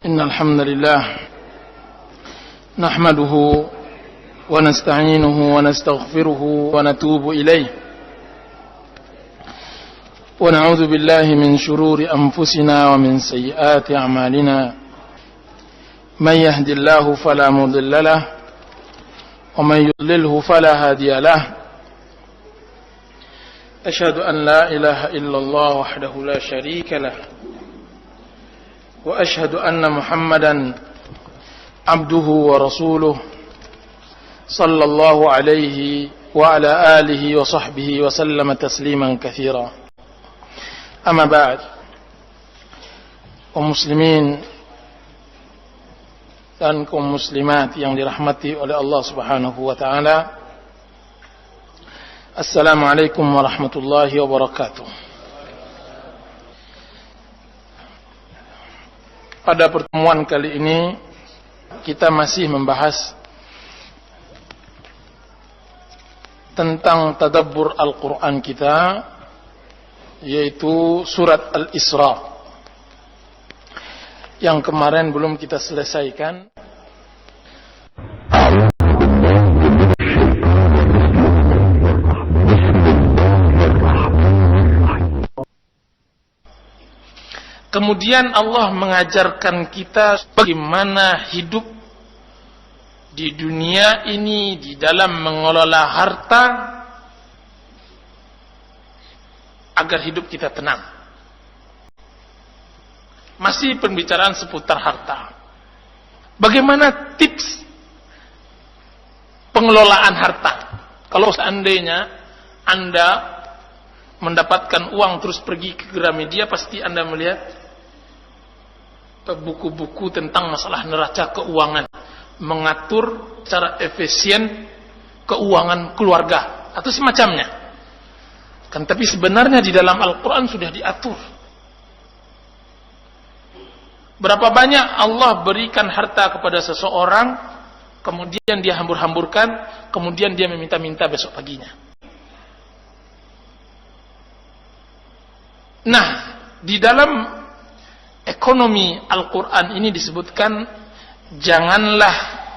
إن الحمد لله نحمده ونستعينه ونستغفره ونتوب إليه ونعوذ بالله من شرور أنفسنا ومن سيئات أعمالنا من يهد الله فلا مضل له ومن يضلله فلا هادي له أشهد أن لا إله إلا الله وحده لا شريك له وأشهد أن محمدا عبده ورسوله صلى الله عليه وعلى آله وصحبه وسلم تسليما كثيرا أما بعد ومسلمين dan kaum muslimat yang dirahmati oleh Allah Subhanahu wa taala. Assalamualaikum warahmatullahi wabarakatuh. Pada pertemuan kali ini kita masih membahas tentang tadabbur Al-Qur'an kita, yaitu surat Al-Isra yang kemarin belum kita selesaikan. Kemudian Allah mengajarkan kita bagaimana hidup di dunia ini di dalam mengelola harta agar hidup kita tenang. Masih pembicaraan seputar harta. Bagaimana tips pengelolaan harta? Kalau seandainya Anda mendapatkan uang terus pergi ke Gramedia, pasti Anda melihat buku-buku tentang masalah neraca keuangan, mengatur secara efisien keuangan keluarga atau semacamnya. Kan tapi sebenarnya di dalam Al-Quran sudah diatur. Berapa banyak Allah berikan harta kepada seseorang, kemudian dia hambur-hamburkan, kemudian dia meminta-minta besok paginya. Nah, di dalam ekonomi Al-Quran ini disebutkan, janganlah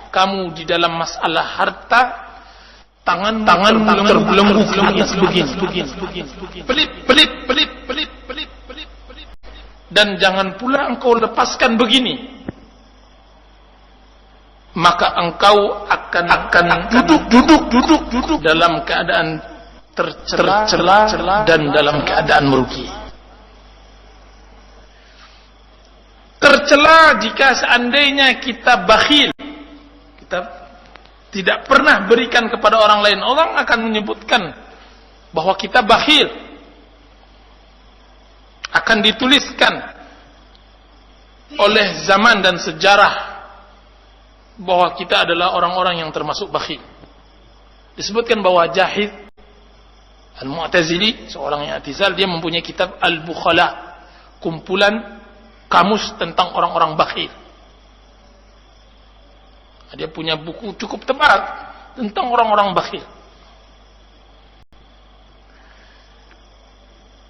kamu di dalam masalah harta tangan terbelenggu begini. Pelit. Dan jangan pula engkau lepaskan begini, maka engkau akan duduk dalam keadaan tercela dan dalam keadaan merugi. Tercela jika seandainya kita bakhil, kita tidak pernah berikan kepada orang lain. Orang akan menyebutkan bahwa kita bakhil, akan dituliskan oleh zaman dan sejarah bahwa kita adalah orang-orang yang termasuk bakhil. Disebutkan bahwa Jahid Al-Mu'tazili, seorang yang i'tizal, dia mempunyai kitab Al-Bukhala, kumpulan kamus tentang orang-orang bakhil. Dia punya buku cukup tebal tentang orang-orang bakhil.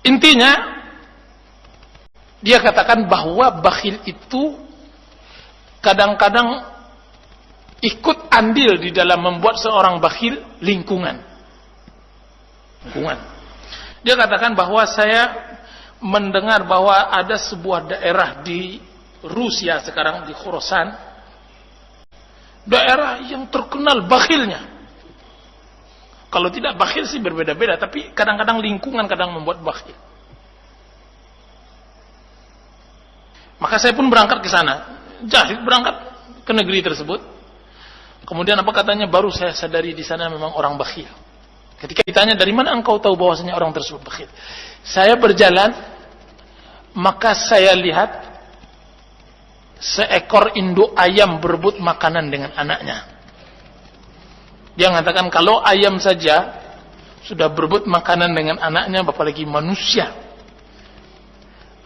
Intinya, dia katakan bahwa bakhil itu kadang-kadang ikut andil di dalam membuat seorang bakhil lingkungan. Dia katakan bahwa saya mendengar bahwa ada sebuah daerah di Rusia sekarang, di Khorasan, daerah yang terkenal bakhilnya. Kalau tidak bakhil sih berbeda-beda, tapi kadang-kadang lingkungan kadang membuat bakhil. Maka saya pun berangkat ke sana. Jahid berangkat ke negeri tersebut. Kemudian apa katanya, baru saya sadari di sana memang orang bakhil. Ketika ditanya, dari mana engkau tahu bahwasanya orang tersebut bakhil? Saya berjalan, maka saya lihat seekor induk ayam berebut makanan dengan anaknya. Dia mengatakan kalau ayam saja sudah berebut makanan dengan anaknya, apalagi manusia.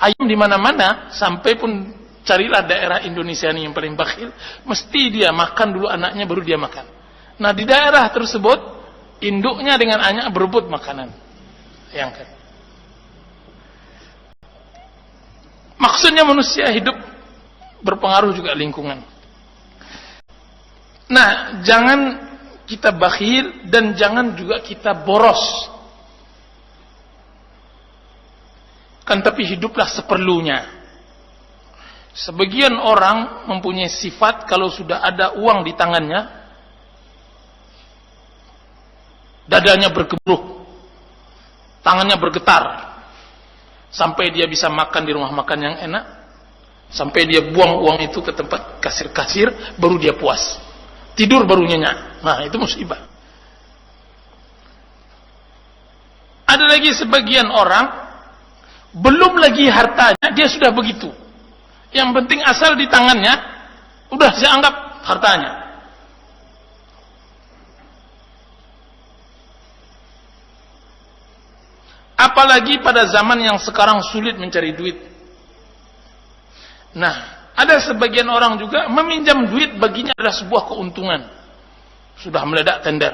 Ayam di mana-mana, sampai pun carilah daerah Indonesia ini yang paling bakhil, mesti dia makan dulu anaknya baru dia makan. Nah, di daerah tersebut induknya dengan anaknya berebut makanan. Bayangkan. Maksudnya manusia hidup berpengaruh juga lingkungan. Nah, jangan kita bakhil dan jangan juga kita boros. Kan tapi hiduplah seperlunya. Sebagian orang mempunyai sifat kalau sudah ada uang di tangannya, dadanya bergemuruh, tangannya bergetar, sampai dia bisa makan di rumah makan yang enak, sampai dia buang uang itu ke tempat kasir-kasir, baru dia puas. Tidur baru nyenyak. Nah, itu musibah. Ada lagi sebagian orang, belum lagi hartanya, dia sudah begitu. Yang penting asal di tangannya, udah saya anggap hartanya. Apalagi pada zaman yang sekarang sulit mencari duit. Nah, ada sebagian orang juga meminjam duit baginya adalah sebuah keuntungan. Sudah meledak tender.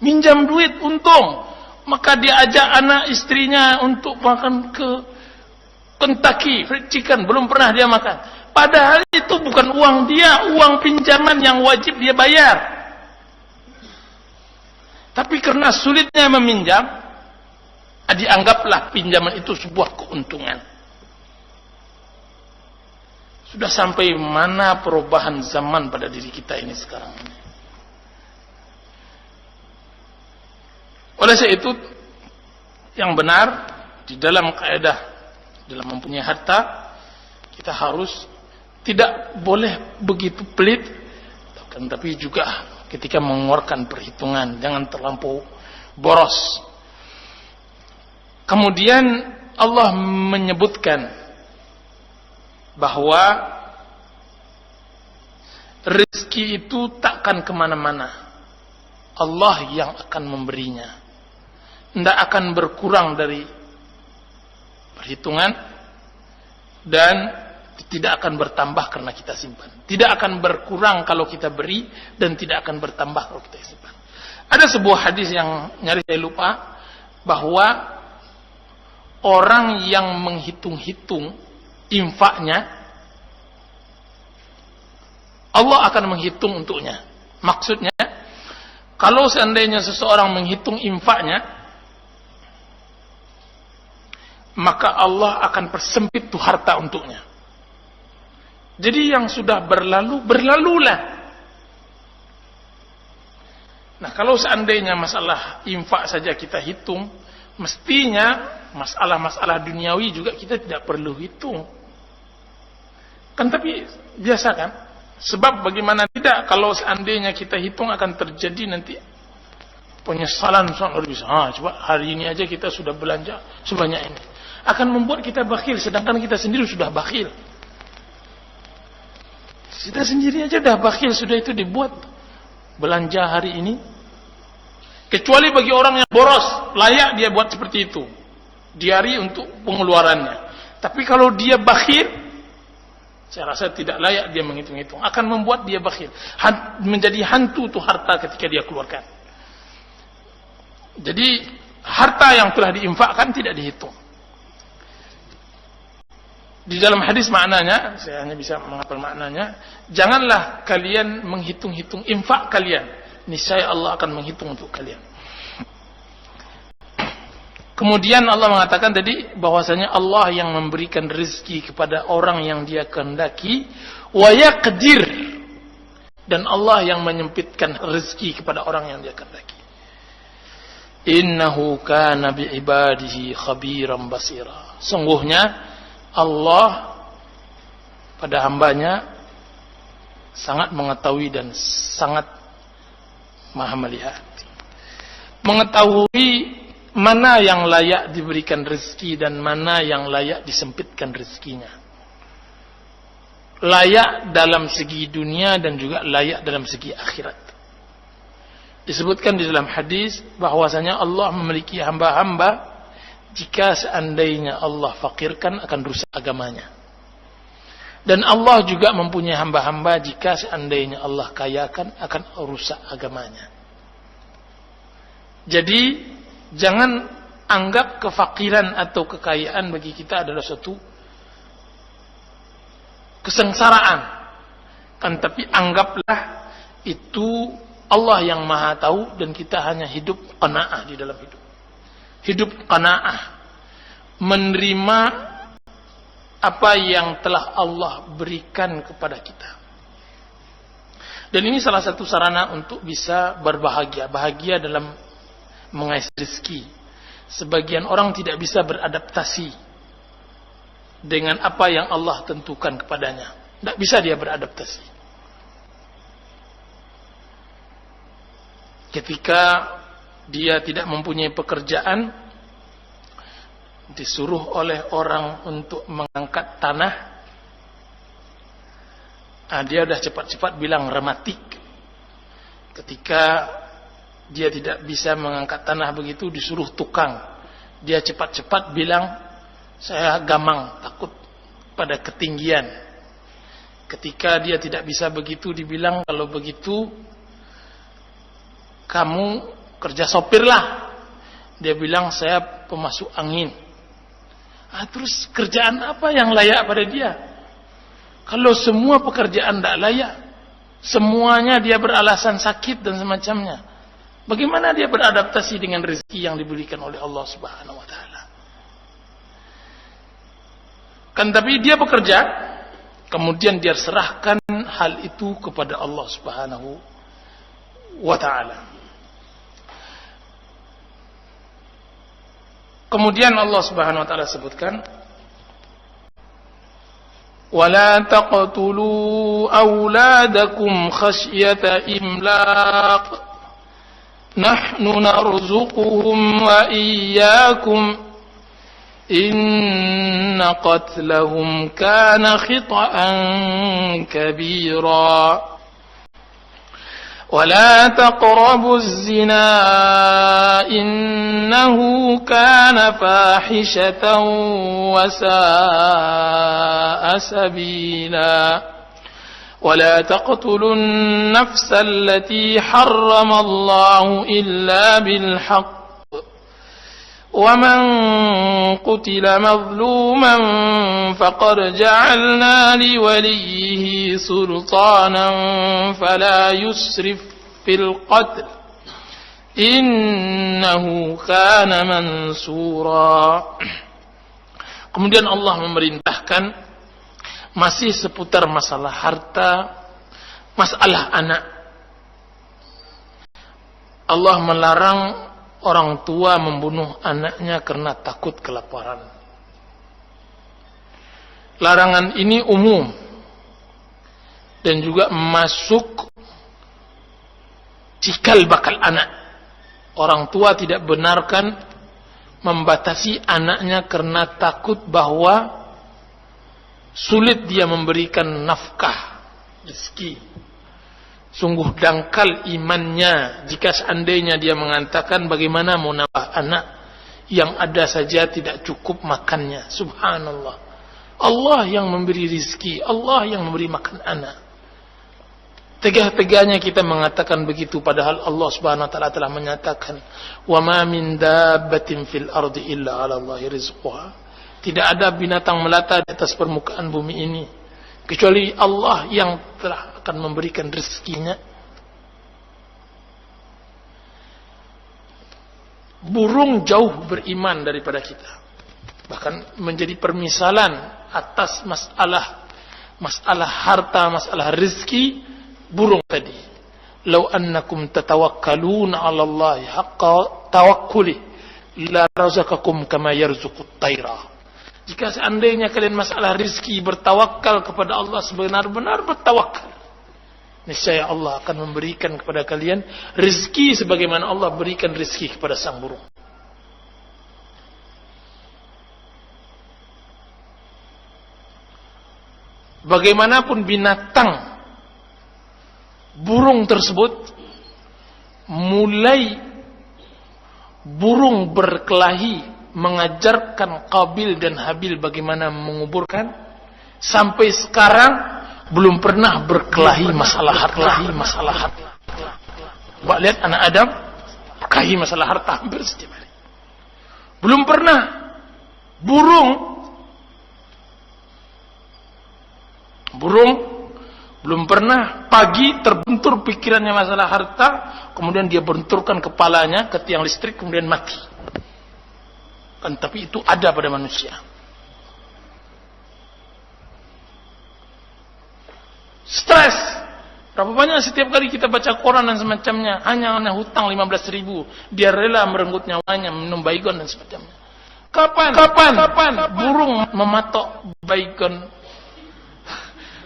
Minjam duit untung. Maka dia ajak anak istrinya untuk makan ke Kentucky Fried Chicken. Belum pernah dia makan. Padahal itu bukan uang dia, uang pinjaman yang wajib dia bayar. Tapi karena sulitnya meminjam, dianggaplah pinjaman itu sebuah keuntungan. Sudah sampai mana perubahan zaman pada diri kita ini sekarang ini. Oleh sebab itu, yang benar di dalam kaidah dalam mempunyai harta, kita harus tidak boleh begitu pelit, tapi juga ketika mengeluarkan perhitungan, jangan terlampau boros. Kemudian Allah menyebutkan bahwa rezeki itu takkan kemana-mana. Allah yang akan memberinya. Tidak akan berkurang dari perhitungan dan tidak akan bertambah karena kita simpan. Tidak akan berkurang kalau kita beri dan tidak akan bertambah kalau kita simpan. Ada sebuah hadis yang nyaris saya lupa, bahwa orang yang menghitung-hitung infaknya, Allah akan menghitung untuknya. Maksudnya, kalau seandainya seseorang menghitung infaknya, maka Allah akan persempit tuh harta untuknya. Jadi yang sudah berlalu, berlalulah. Nah, kalau seandainya masalah infak saja kita hitung, mestinya masalah-masalah duniawi juga kita tidak perlu hitung. Kan tapi biasa kan? Sebab bagaimana tidak, kalau seandainya kita hitung akan terjadi nanti penyesalan soal bisa. Coba hari ini aja kita sudah belanja sebanyak ini. Akan membuat kita bakhil, sedangkan kita sendiri sudah bakhil. Kita sendiri aja sudah bakhil, sudah itu dibuat belanja hari ini. Kecuali bagi orang yang boros, layak dia buat seperti itu. Diari untuk pengeluarannya. Tapi kalau dia bakhil, saya rasa tidak layak dia menghitung-hitung. Akan membuat dia bakhil. Menjadi hantu tuh harta ketika dia keluarkan. Jadi harta yang telah diinfakkan tidak dihitung. Di dalam hadis maknanya, saya hanya bisa menghafal maknanya, janganlah kalian menghitung-hitung infak kalian. Niscaya Allah akan menghitung untuk kalian. Kemudian Allah mengatakan tadi bahwasanya Allah yang memberikan rezeki kepada orang yang Dia kehendaki, wa yaqdir, dan Allah yang menyempitkan rezeki kepada orang yang Dia kehendaki. Innahu kana bi ibadihi khabiran basira. Sungguhnya Allah pada hambanya sangat mengetahui dan sangat maha melihat. Mengetahui mana yang layak diberikan rezeki dan mana yang layak disempitkan rezekinya. Layak dalam segi dunia dan juga layak dalam segi akhirat. Disebutkan di dalam hadis bahwasanya Allah memiliki hamba-hamba, jika seandainya Allah fakirkan akan rusak agamanya. Dan Allah juga mempunyai hamba-hamba, jika seandainya Allah kayakan akan rusak agamanya. Jadi jangan anggap kefakiran atau kekayaan bagi kita adalah suatu kesengsaraan. Kan tapi anggaplah itu Allah yang Maha tahu dan kita hanya hidup qanaah di dalam hidup. Hidup qanaah, menerima apa yang telah Allah berikan kepada kita. Dan ini salah satu sarana untuk bisa berbahagia, bahagia dalam mengais rezeki. Sebagian orang tidak bisa beradaptasi dengan apa yang Allah tentukan kepadanya. Tidak bisa dia beradaptasi. Ketika dia tidak mempunyai pekerjaan, disuruh oleh orang untuk mengangkat tanah, dia sudah cepat-cepat bilang rematik. Ketika dia tidak bisa mengangkat tanah begitu, disuruh tukang, dia cepat-cepat bilang saya gamang, takut pada ketinggian. Ketika dia tidak bisa begitu, dibilang kalau begitu kamu kerja sopir lah. Dia bilang saya pemasuk angin. Terus kerjaan apa yang layak pada dia? Kalau semua pekerjaan tidak layak, semuanya dia beralasan sakit dan semacamnya, bagaimana dia beradaptasi dengan rezeki yang diberikan oleh Allah Subhanahu wa taala? Kan tapi dia bekerja, kemudian dia serahkan hal itu kepada Allah Subhanahu wa taala. Kemudian Allah Subhanahu wa taala sebutkan, "Wala taqtulu auladakum khasyata imlaq. Nahnu narzuquhum wa iyyakum. Inna qatlahum kana khita'an kabira." ولا تقربوا الزنا إنه كان فاحشة وساء سبيلا ولا تقتلوا النفس التي حرم الله إلا بالحق ومن قتل مظلوما فقد جعلنا لوليه سلطانا فلا يسرف في القتل إنه كان منصورا. Kemudian Allah memerintahkan masih seputar masalah harta, masalah anak. Allah melarang orang tua membunuh anaknya karena takut kelaparan. Larangan ini umum dan juga masuk cikal bakal anak. Orang tua tidak benarkan membatasi anaknya karena takut bahwa sulit dia memberikan nafkah, rezeki. Sungguh dangkal imannya jika seandainya dia mengatakan bagaimana mau nambah anak yang ada saja tidak cukup makannya. Subhanallah. Allah yang memberi rizki, Allah yang memberi makan anak. Tegah-tegahnya kita mengatakan begitu, padahal Allah Subhanahu wa taala telah menyatakan, "Wa ma min dabbatin fil ardi illa 'ala Allahi rizquha." Tidak ada binatang melata di atas permukaan bumi ini kecuali Allah yang telah akan memberikan rezekinya. Burung jauh beriman daripada kita, bahkan menjadi permisalan atas masalah harta, masalah rezeki. Burung tadi, "Lau annakum tatawakkaluna 'ala Allahi haqqa tawakkuli la razaqakum kama yarzuqut tayra." Jika seandainya kalian masalah rezeki bertawakal kepada Allah sebenar-benar bertawakal, niscaya Allah akan memberikan kepada kalian rezeki sebagaimana Allah berikan rezeki kepada sang burung. Bagaimanapun binatang, burung tersebut, mulai burung berkelahi mengajarkan Qabil dan Habil bagaimana menguburkan, sampai sekarang belum pernah berkelahi masalah harta. Coba lihat anak Adam berkelahi masalah harta hampir setiap hari. Belum pernah burung Burung belum pernah pagi terbentur pikirannya masalah harta, kemudian dia benturkan kepalanya ke tiang listrik, kemudian mati. Kan, tapi itu ada pada manusia. Stres. Berapa banyak setiap kali kita baca koran dan semacamnya, hanya hutang 15.000, dia rela merenggut nyawanya, minum baygon dan semacamnya. Kapan burung mematok baygon?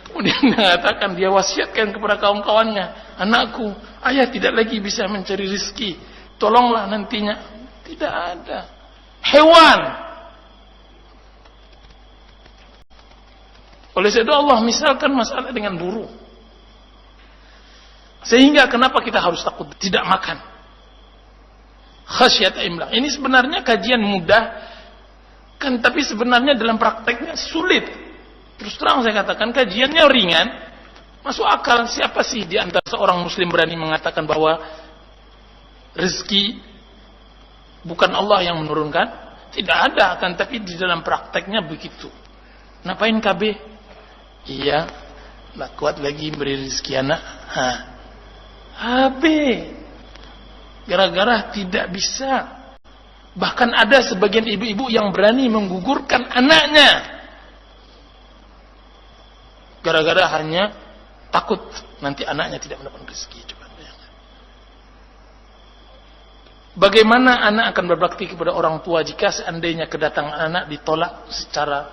Kemudian dia mengatakan, dia wasiatkan kepada kawan-kawannya, anakku, ayah tidak lagi bisa mencari rezeki, tolonglah nantinya. Tidak ada. Hewan. Oleh sebab itu Allah misalkan masalah dengan burung. Sehingga kenapa kita harus takut tidak makan? Khasyat imlaq. Ini sebenarnya kajian mudah, kan, tapi sebenarnya dalam prakteknya sulit. Terus terang saya katakan, kajiannya ringan, masuk akal. Siapa sih di antara seorang muslim berani mengatakan bahwa rezeki bukan Allah yang menurunkan? Tidak ada, kan, tapi di dalam prakteknya begitu. Ngapain KB? Iya, nak kuat lagi beri rezeki anak. Gara-gara tidak bisa. Bahkan ada sebagian ibu-ibu yang berani menggugurkan anaknya gara-gara hanya takut nanti anaknya tidak mendapatkan rezeki. Coba bayangkan. Bagaimana anak akan berbakti kepada orang tua jika seandainya kedatangan anak ditolak secara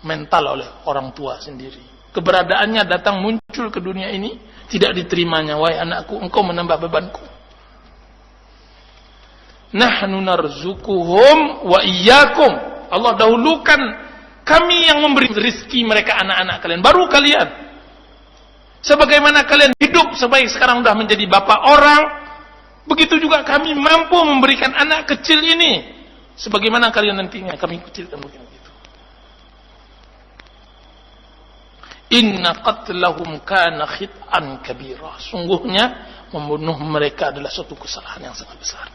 mental oleh orang tua sendiri? Keberadaannya datang muncul ke dunia ini tidak diterimanya. Wahai anakku, engkau menambah bebanku. Nahnu narzukuhum wa iyyakum. Allah dahulukan, kami yang memberi rezeki mereka anak-anak kalian, baru kalian. Sebagaimana kalian hidup sebaik sekarang sudah menjadi bapak orang, begitu juga kami mampu memberikan anak kecil ini sebagaimana kalian nantinya kami kecilkan begitu. Inna qatlahum kana khit'an kabira. Sungguhnya membunuh mereka adalah suatu kesalahan yang sangat besar.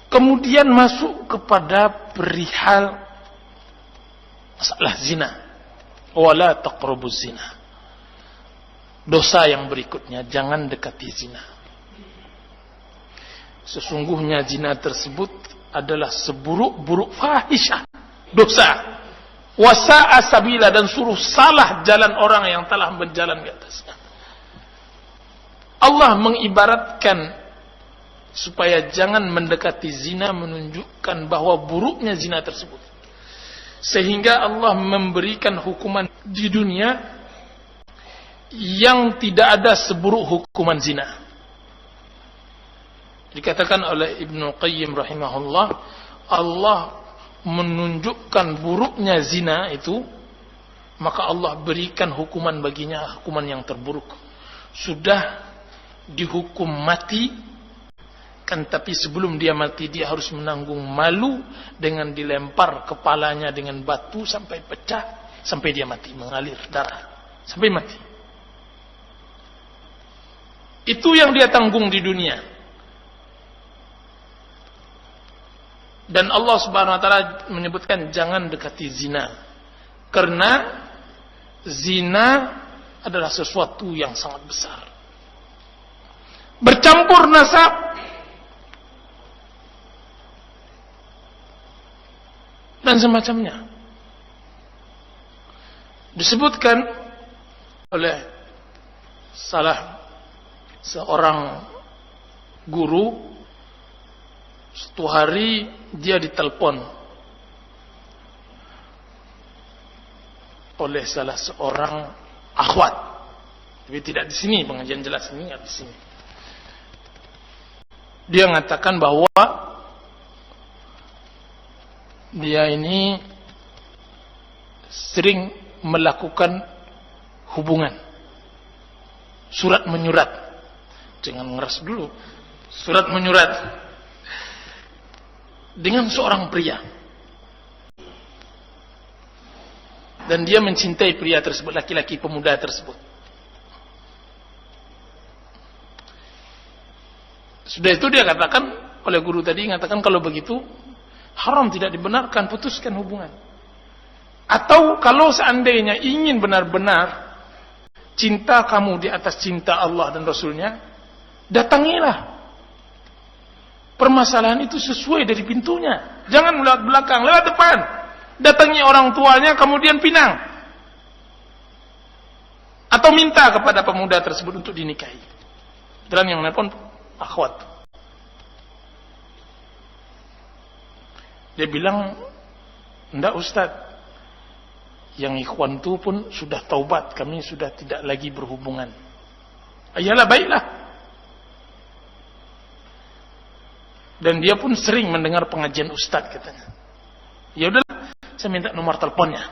Kemudian masuk kepada perihal masalah zina. Wala taqrabuz zina. Dosa yang berikutnya, jangan dekati zina. Sesungguhnya zina tersebut adalah seburuk-buruk fahisyah, dosa. Wasa'a sabila, dan suruh salah jalan orang yang telah berjalan di atasnya. Allah mengibaratkan supaya jangan mendekati zina, menunjukkan bahwa buruknya zina tersebut. Sehingga Allah memberikan hukuman di dunia yang tidak ada seburuk hukuman zina. Dikatakan oleh Ibnu Qayyim rahimahullah, Allah menunjukkan buruknya zina itu, maka Allah berikan hukuman baginya, hukuman yang terburuk. Sudah dihukum mati, kan, tapi sebelum dia mati dia harus menanggung malu dengan dilempar kepalanya dengan batu sampai pecah, sampai dia mati, mengalir darah sampai mati. Itu yang dia tanggung di dunia. Dan Allah Subhanahu wa taala menyebutkan jangan dekati zina, karena zina adalah sesuatu yang sangat besar. Bercampur nasab dan semacamnya. Disebutkan oleh salah seorang guru, suatu hari dia ditelepon oleh salah seorang akhwat, tapi tidak di sini pengajian jelas ini, nggak di sini. Dia mengatakan bahwa dia ini sering melakukan hubungan surat menyurat, jangan ngeras dulu, surat menyurat dengan seorang pria, dan dia mencintai pria tersebut, laki-laki pemuda tersebut. Sudah itu dia katakan oleh guru tadi, mengatakan kalau begitu haram, tidak dibenarkan, putuskan hubungan. Atau kalau seandainya ingin benar-benar cinta kamu di atas cinta Allah dan Rasulnya, datangilah permasalahan itu sesuai dari pintunya. Jangan lewat belakang, lewat depan. Datangi orang tuanya, kemudian pinang. Atau minta kepada pemuda tersebut untuk dinikahi. Dan yang nelpon akhwat. Dia bilang, enggak Ustaz, yang ikhwan itu pun sudah taubat, kami sudah tidak lagi berhubungan. Ayalah, baiklah. Dan dia pun sering mendengar pengajian Ustaz katanya. Ya udahlah, saya minta nomor teleponnya.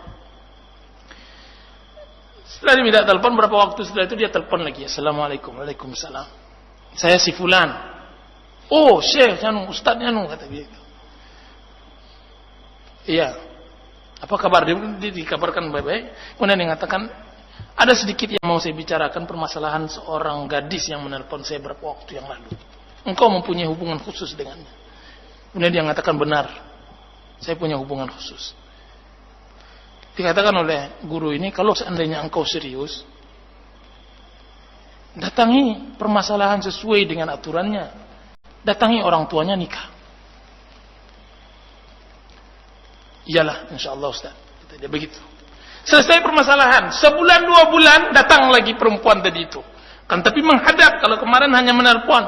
Setelah dia minta telepon, berapa waktu setelah itu dia telepon lagi. Assalamualaikum. Waalaikumsalam. Saya si fulan. Oh, Syekh Nyanu, Ustaz Nyanu, kata dia. Iya. Apa kabar? Dia dikabarkan baik-baik. Kemudian dia mengatakan, ada sedikit yang mau saya bicarakan, permasalahan seorang gadis yang menelpon saya beberapa waktu yang lalu. Engkau mempunyai hubungan khusus dengannya. Kemudian dia mengatakan, benar, saya punya hubungan khusus. Dikatakan oleh guru ini, kalau seandainya engkau serius, datangi permasalahan sesuai dengan aturannya. Datangi orang tuanya, nikah. Iyalah, insyaAllah Ustaz. Dia begitu. Selesai permasalahan. Sebulan, 2 bulan, datang lagi perempuan tadi itu. Kan tapi menghadap, kalau kemarin hanya menelpon.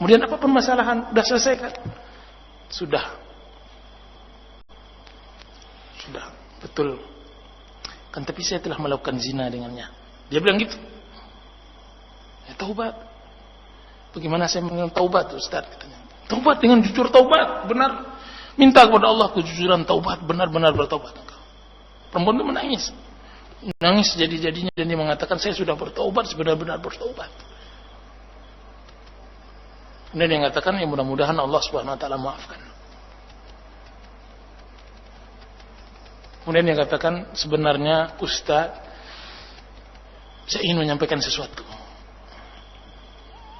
Kemudian apa permasalahan? Sudah selesai kan? Sudah, betul. Kan tapi saya telah melakukan zina dengannya. Dia bilang gitu. Ya, taubat. Bagaimana saya mengenal taubat, Ustaz? Katanya. Taubat dengan jujur, taubat, benar. Minta kepada Allah kejujuran, taubat, benar-benar bertaubat. Perempuan itu menangis. Menangis jadi-jadinya, dan dia mengatakan, saya sudah bertaubat, sebenar-benar bertaubat. Kemudian dia mengatakan, ya mudah-mudahan Allah Subhanahu wa taala maafkan. Kemudian dia katakan, sebenarnya Ustaz, saya ingin menyampaikan sesuatu.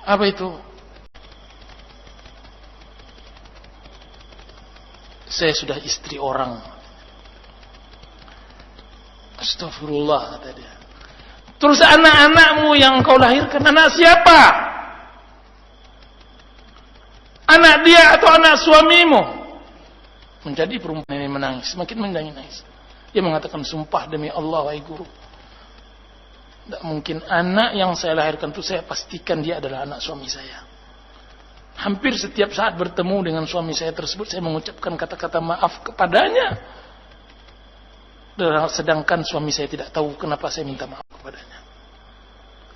Apa itu? Saya sudah istri orang. Astagfirullah, kata dia. Terus anak-anakmu yang kau lahirkan, anak siapa? Anak dia atau anak suamimu? Menjadi perempuan ini menangis, semakin menangis. Dia mengatakan, sumpah demi Allah, wahai guru, tidak mungkin anak yang saya lahirkan itu saya pastikan dia adalah anak suami saya. Hampir setiap saat bertemu dengan suami saya tersebut, saya mengucapkan kata-kata maaf kepadanya. Sedangkan suami saya tidak tahu kenapa saya minta maaf kepadanya.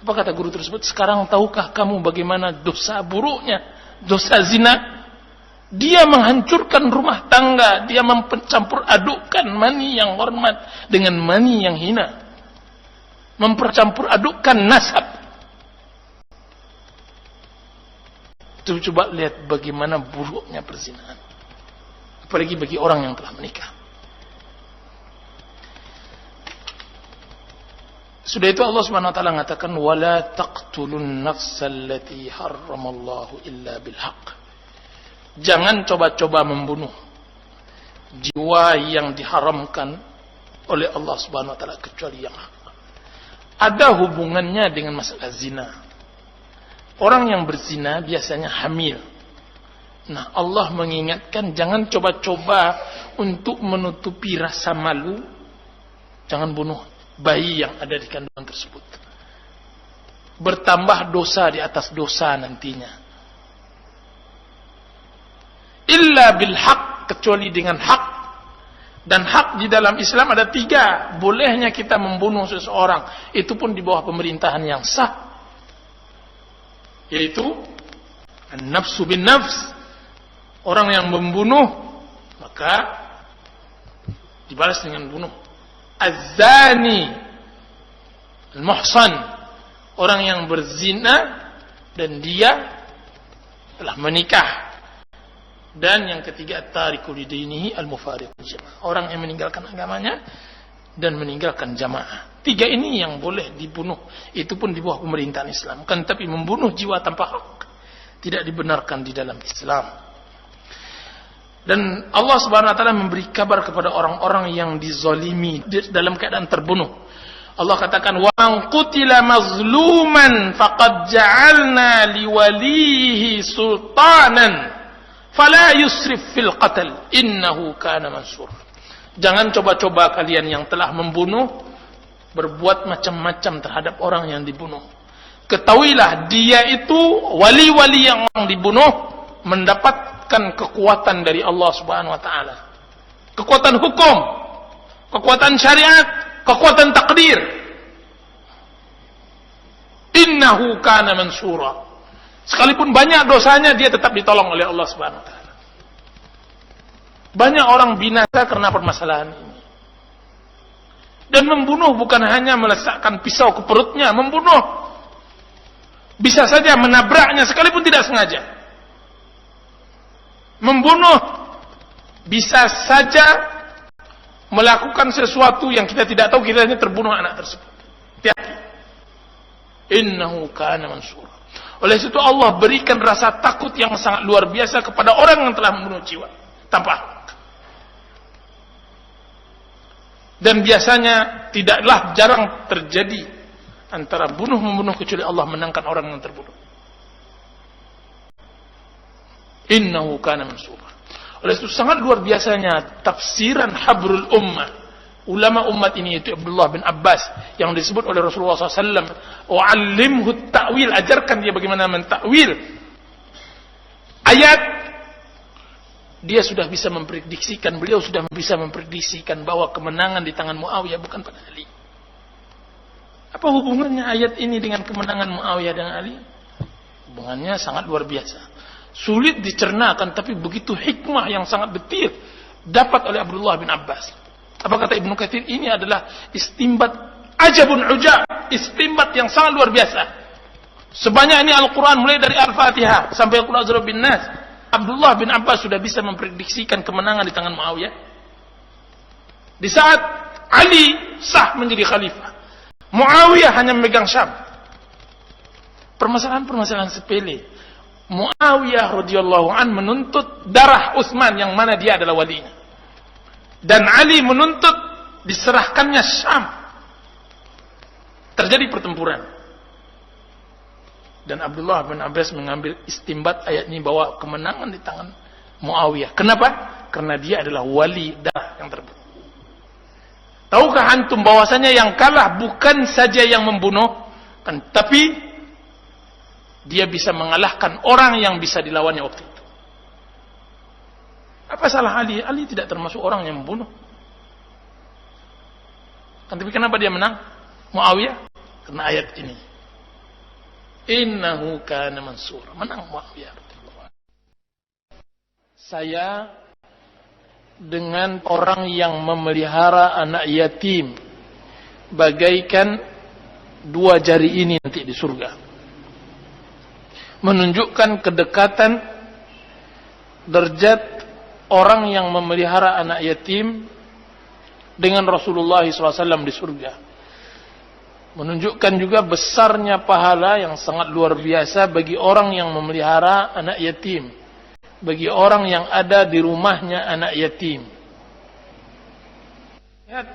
Apa kata guru tersebut? Sekarang tahukah kamu bagaimana dosa buruknya, dosa zina? Dia menghancurkan rumah tangga, dia mempercampur adukkan mani yang hormat dengan mani yang hina. Mempercampur adukkan nasab. Coba lihat bagaimana buruknya perzinahan. Apalagi bagi orang yang telah menikah. Sudah itu Allah Subhanahu wa taala mengatakan, wala taqtulun nafsal lati harramallahu illa bil haqq. Jangan coba-coba membunuh jiwa yang diharamkan oleh Allah Subhanahu wa taala kecuali yang hak. Ada hubungannya dengan masalah zina. Orang yang berzina biasanya hamil. Nah, Allah mengingatkan jangan coba-coba untuk menutupi rasa malu. Jangan bunuh bayi yang ada di kandungan tersebut. Bertambah dosa di atas dosa nantinya. Illa bil haq, kecuali dengan hak. Dan hak di dalam Islam ada 3. Bolehnya kita membunuh seseorang, itu pun di bawah pemerintahan yang sah, yaitu an-nafsu bin nafs. Orang yang membunuh maka dibalas dengan bunuh. Az-zani al-muhsan, orang yang berzina dan dia telah menikah. Dan yang ketiga, at-tariku lidinihi al-mufariqul jamaah, orang yang meninggalkan agamanya dan meninggalkan jamaah. 3 ini yang boleh dibunuh, itu pun di bawah pemerintahan Islam. Kan tapi membunuh jiwa tanpa hak tidak dibenarkan di dalam Islam. Dan Allah Subhanahu wa taala memberi kabar kepada orang-orang yang dizalimi dalam keadaan terbunuh. Allah katakan, "Wa man qutila mazluman faqad ja'alna liwalihi sultanan fala yusrif fil qatl innahu kana mansur." Jangan coba-coba kalian yang telah membunuh berbuat macam-macam terhadap orang yang dibunuh. Ketahuilah dia itu wali-wali yang dibunuh mendapatkan kekuatan dari Allah Subhanahu wa taala. Kekuatan hukum, kekuatan syariat, kekuatan takdir. Innahu kana mansura. Sekalipun banyak dosanya, dia tetap ditolong oleh Allah Subhanahu wa taala. Banyak orang binasa karena permasalahan ini. Dan membunuh bukan hanya meletakkan pisau ke perutnya, membunuh bisa saja menabraknya sekalipun tidak sengaja. Membunuh bisa saja melakukan sesuatu yang kita tidak tahu, kita hanya terbunuh anak tersebut. Hati-hati. Innahu kana mansura. Oleh itu Allah berikan rasa takut yang sangat luar biasa kepada orang yang telah membunuh jiwa tanpa hak. Dan biasanya tidaklah jarang terjadi antara bunuh-membunuh kecuali Allah menangkan orang yang terbunuh. Innahu kana mansura. Oleh itu sangat luar biasanya tafsiran habrul ummah, ulama umat ini, yaitu Abdullah bin Abbas, yang disebut oleh Rasulullah SAW, "Wa'allimhu ta'wil", ajarkan dia bagaimana mentakwil ayat. Dia sudah bisa memprediksikan, beliau sudah bisa memprediksikan bahwa kemenangan di tangan Muawiyah bukan pada Ali. Apa hubungannya ayat ini dengan kemenangan Muawiyah dan Ali? Hubungannya sangat luar biasa. Sulit dicernakan, tapi begitu hikmah yang sangat detil dapat oleh Abdullah bin Abbas. Apa kata Ibnu Katsir? Ini adalah istimbat ajabun ujab, istimbat yang sangat luar biasa. Sebanyak ini Al-Quran mulai dari Al-Fatihah sampai Qul a'udzu birabbin nas. Abdullah bin Abbas sudah bisa memprediksikan kemenangan di tangan Muawiyah di saat Ali sah menjadi khalifah. Muawiyah hanya memegang Syam. Permasalahan-permasalahan sepele. Muawiyah radhiyallahu an menuntut darah Utsman yang mana dia adalah walinya. Dan Ali menuntut diserahkannya Syam. Terjadi pertempuran. Dan Abdullah bin Abbas mengambil istimbat ayat ini bahwa kemenangan di tangan Muawiyah. Kenapa? Karena dia adalah wali darah yang terbunuh. Tahukah antum bahwasanya yang kalah bukan saja yang membunuh, tapi dia bisa mengalahkan orang yang bisa dilawannya waktu itu. Apa salah Ali? Ali tidak termasuk orang yang membunuh. Tapi kenapa dia menang? Muawiyah? Karena ayat ini. Innahu kana mansura. Menang Muawiyah. Saya dengan orang yang memelihara anak yatim bagaikan dua jari ini nanti di surga. Menunjukkan kedekatan derajat orang yang memelihara anak yatim dengan Rasulullah SAW di surga. Menunjukkan juga besarnya pahala yang sangat luar biasa bagi orang yang memelihara anak yatim, bagi orang yang ada di rumahnya anak yatim. Lihat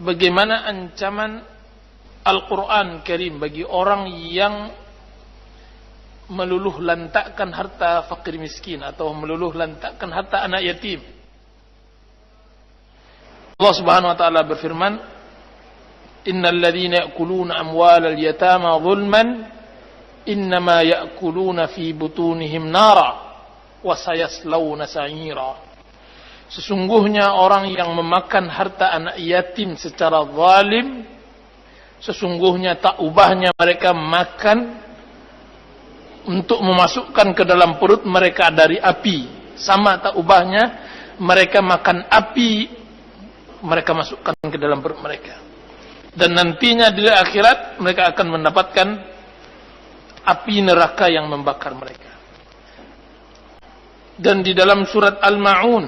bagaimana ancaman Al-Quran Karim bagi orang yang meluluh lantakkan harta fakir miskin atau meluluh lantakkan harta anak yatim. Allah Subhanahu wa taala berfirman, "Innal ladzina ya'kuluna amwalal yatama zulman innama ya'kuluna fi butunihim nara wa sayaslawna sa'ira." Sesungguhnya orang yang memakan harta anak yatim secara zalim, sesungguhnya tak ubahnya mereka makan untuk memasukkan ke dalam perut mereka dari api. Sama tak ubahnya mereka makan api, mereka masukkan ke dalam perut mereka. Dan nantinya di akhirat mereka akan mendapatkan api neraka yang membakar mereka. Dan di dalam surat Al-Ma'un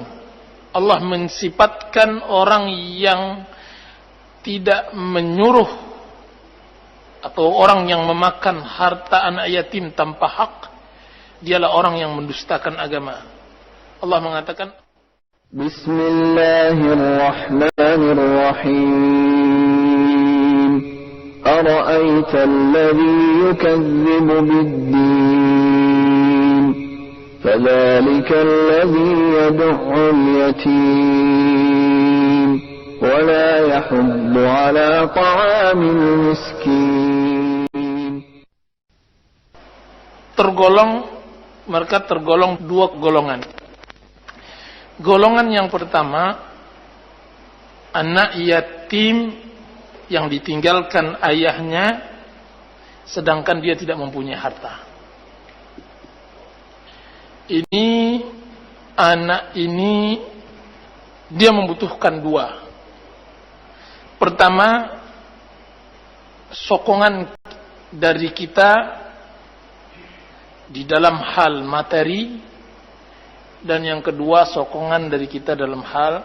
Allah mensifatkan orang yang tidak menyuruh atau orang yang memakan harta anak yatim tanpa hak, dialah orang yang mendustakan agama. Allah mengatakan, Bismillahirrahmanirrahim. Ara'aita alladhi yukadzibu bid-din, fadzalika alladhi yad'u al-yatim wa la yahuddu 'ala ta'amil miskin. Mereka tergolong dua golongan. Golongan yang pertama, anak yatim yang ditinggalkan ayahnya sedangkan dia tidak mempunyai harta. Anak ini dia membutuhkan dua. Pertama, sokongan dari kita di dalam hal materi, dan yang kedua sokongan dari kita dalam hal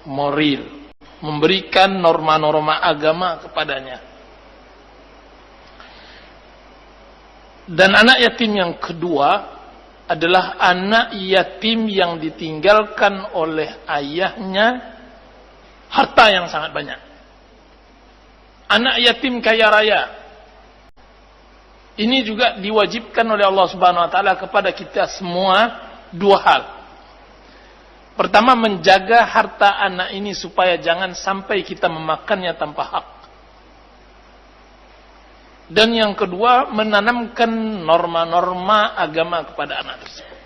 moral, memberikan norma-norma agama kepadanya. Dan anak yatim yang kedua adalah anak yatim yang ditinggalkan oleh ayahnya harta yang sangat banyak. Anak yatim kaya raya. Ini juga diwajibkan oleh Allah Subhanahu wa taala kepada kita semua dua hal. Pertama, menjaga harta anak ini supaya jangan sampai kita memakannya tanpa hak. Dan yang kedua, menanamkan norma-norma agama kepada anak tersebut.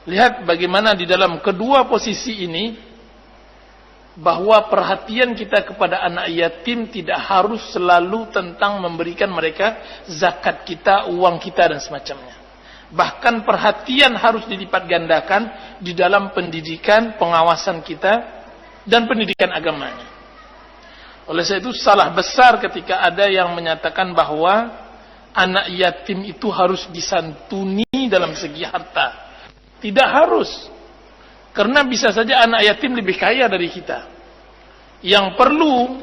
Lihat bagaimana di dalam kedua posisi ini, bahwa perhatian kita kepada anak yatim tidak harus selalu tentang memberikan mereka zakat kita, uang kita dan semacamnya. Bahkan perhatian harus dilipat gandakan di dalam pendidikan, pengawasan kita, dan pendidikan agamanya. Oleh sebab itu salah besar ketika ada yang menyatakan bahwa anak yatim itu harus disantuni dalam segi harta. Tidak harus. Karena bisa saja anak yatim lebih kaya dari kita. Yang perlu